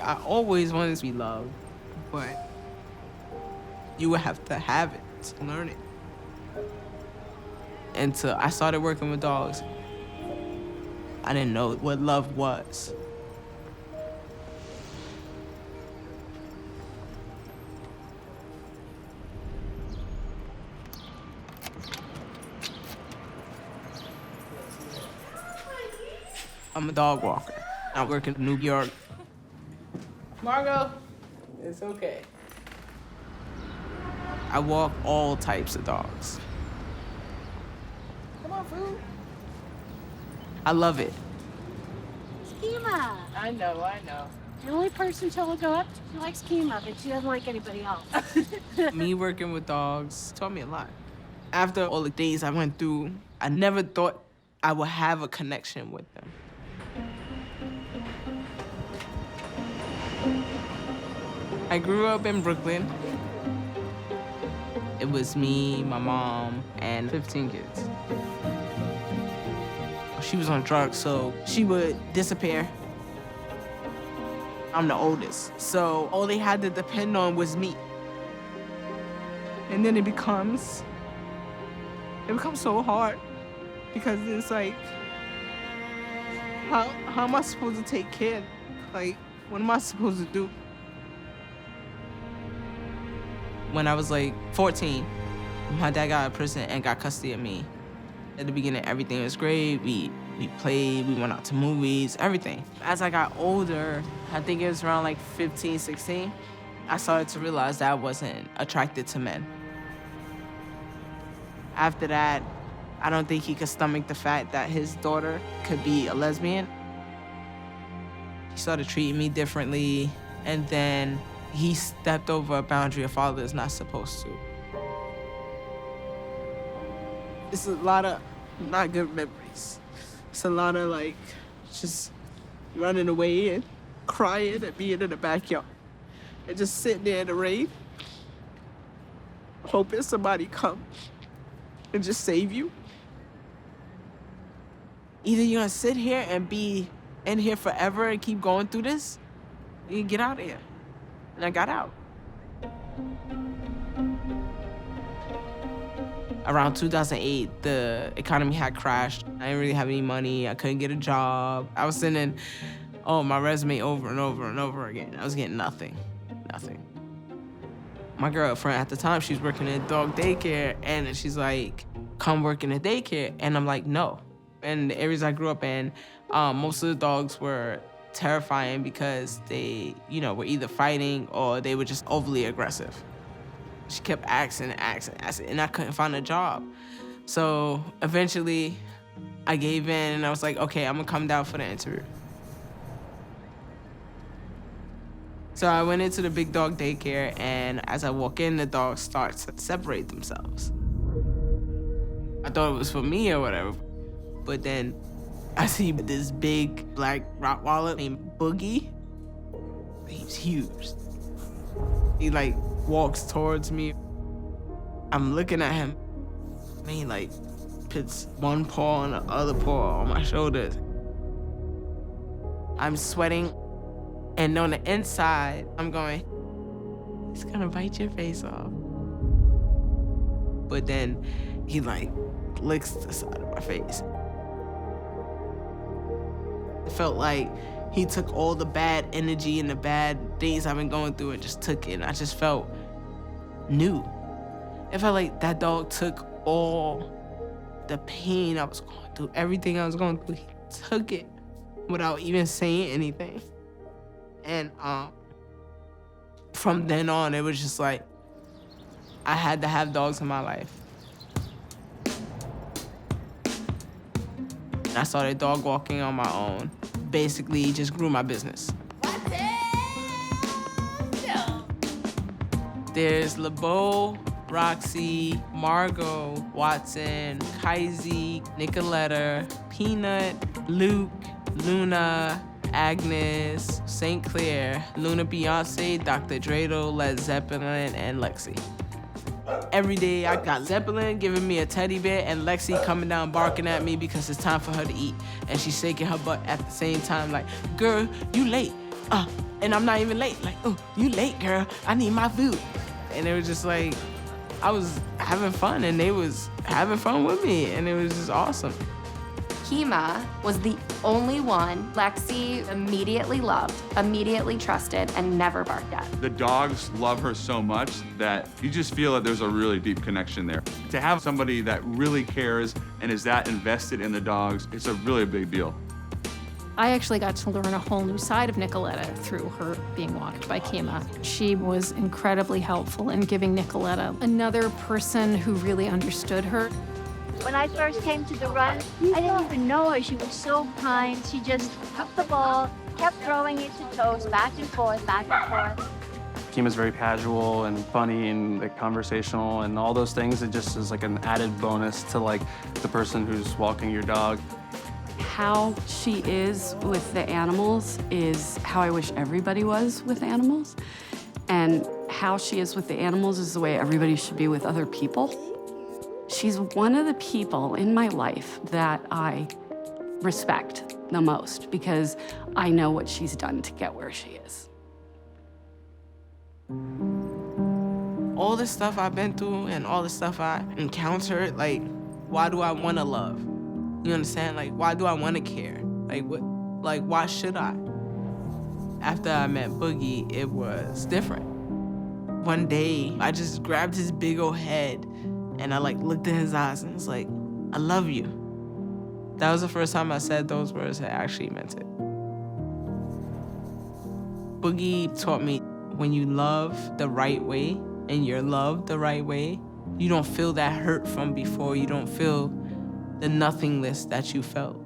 I always wanted to be loved, but you would have to have it to learn it. Until I started working with dogs, I didn't know what love was. I'm a dog walker. I work in New York. Margot, it's okay. I walk all types of dogs. Come on, food. I love it. Keema. I know. The only person she'll go up to, she likes Keema, but she doesn't like anybody else. Me working with dogs taught me a lot. After all the days I went through, I never thought I would have a connection with them. I grew up in Brooklyn. It was me, my mom, and 15 kids. She was on drugs, so she would disappear. I'm the oldest, so all they had to depend on was me. And then it becomes so hard because it's like, how am I supposed to take care? Like, what am I supposed to do? When I was like 14, my dad got out of prison and got custody of me. At the beginning, everything was great. We played, we went out to movies, everything. As I got older, I think it was around like 15, 16, I started to realize that I wasn't attracted to men. After that, I don't think he could stomach the fact that his daughter could be a lesbian. He started treating me differently, and then he stepped over a boundary a father is not supposed to. It's a lot of not good memories. It's a lot of like just running away and crying and being in the backyard and just sitting there in the rain, hoping somebody come and just save you. Either you're gonna sit here and be in here forever and keep going through this, or you can get out of here. And I got out. Around 2008, the economy had crashed. I didn't really have any money. I couldn't get a job. I was sending my resume over and over and over again. I was getting nothing. My girlfriend at the time, she was working in dog daycare, and she's like, come work in a daycare. And I'm like, no. And the areas I grew up in, most of the dogs were terrifying because they, were either fighting or they were just overly aggressive. She kept asking, and I couldn't find a job. So eventually, I gave in, and I was like, okay, I'm gonna come down for the interview. So I went into the big dog daycare, and as I walk in, the dogs start to separate themselves. I thought it was for me or whatever, but then I see this big black Rottweiler named Boogie. He's huge. He walks towards me. I'm looking at him, and he puts one paw on the other paw on my shoulders. I'm sweating, and on the inside, I'm going, he's gonna bite your face off. But then he licks the side of my face. It felt like he took all the bad energy and the bad days I've been going through and just took it. And I just felt new. It felt like that dog took all the pain I was going through, everything I was going through. He took it without even saying anything. And from then on, it was just like, I had to have dogs in my life. I started dog walking on my own. Basically, just grew my business. There's LeBeau, Roxy, Margot, Watson, Kaiser, Nicoletta, Peanut, Luke, Luna, Agnes, St. Clair, Luna Beyonce, Dr. Dreidel, Led Zeppelin, and Lexi. Every day I got Zeppelin giving me a teddy bear and Lexi coming down barking at me because it's time for her to eat. And she's shaking her butt at the same time like, girl, you late. and I'm not even late. Like, oh, you late, girl. I need my food. And it was just like, I was having fun and they was having fun with me and it was just awesome. Keema was the only one Lexi immediately loved, immediately trusted, and never barked at. The dogs love her so much that you just feel that there's a really deep connection there. To have somebody that really cares and is that invested in the dogs, it's a really big deal. I actually got to learn a whole new side of Nicoletta through her being walked by Keema. She was incredibly helpful in giving Nicoletta another person who really understood her. When I first came to the run, I didn't even know her. She was so kind. She just took the ball, kept throwing it to toes, back and forth, back and forth. Keema's very casual and funny and like, conversational and all those things. It just is like an added bonus to like the person who's walking your dog. How she is with the animals is how I wish everybody was with animals. And how she is with the animals is the way everybody should be with other people. She's one of the people in my life that I respect the most because I know what she's done to get where she is. All the stuff I've been through and all the stuff I encountered, like, why do I want to love? You understand? Like, why do I want to care? Like, what? Like, why should I? After I met Boogie, it was different. One day, I just grabbed his big old head and I like looked in his eyes and was like, I love you. That was the first time I said those words and actually meant it. Boogie taught me when you love the right way and you're loved the right way, you don't feel that hurt from before. You don't feel the nothingness that you felt.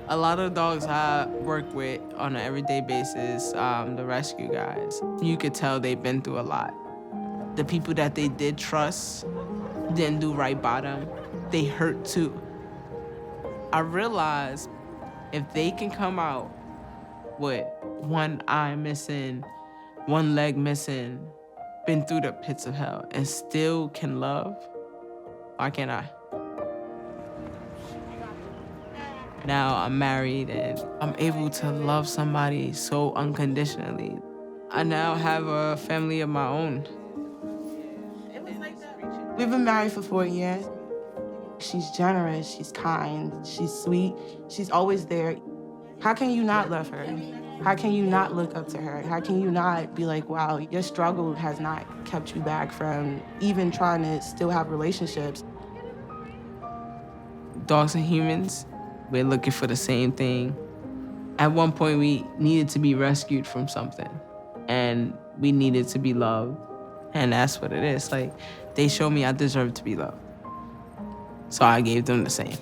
A lot of dogs I work with on an everyday basis, the rescue guys, you could tell they've been through a lot. The people that they did trust didn't do right by them. They hurt too. I realized if they can come out with one eye missing, one leg missing, been through the pits of hell, and still can love, why can't I? Now I'm married and I'm able to love somebody so unconditionally. I now have a family of my own. We've been married for 4 years. She's generous, she's kind, she's sweet, she's always there. How can you not love her? How can you not look up to her? How can you not be like, wow, your struggle has not kept you back from even trying to still have relationships? Dogs and humans, we're looking for the same thing. At one point, we needed to be rescued from something, and we needed to be loved, and that's what it is. Like, they showed me I deserve to be loved, so I gave them the same.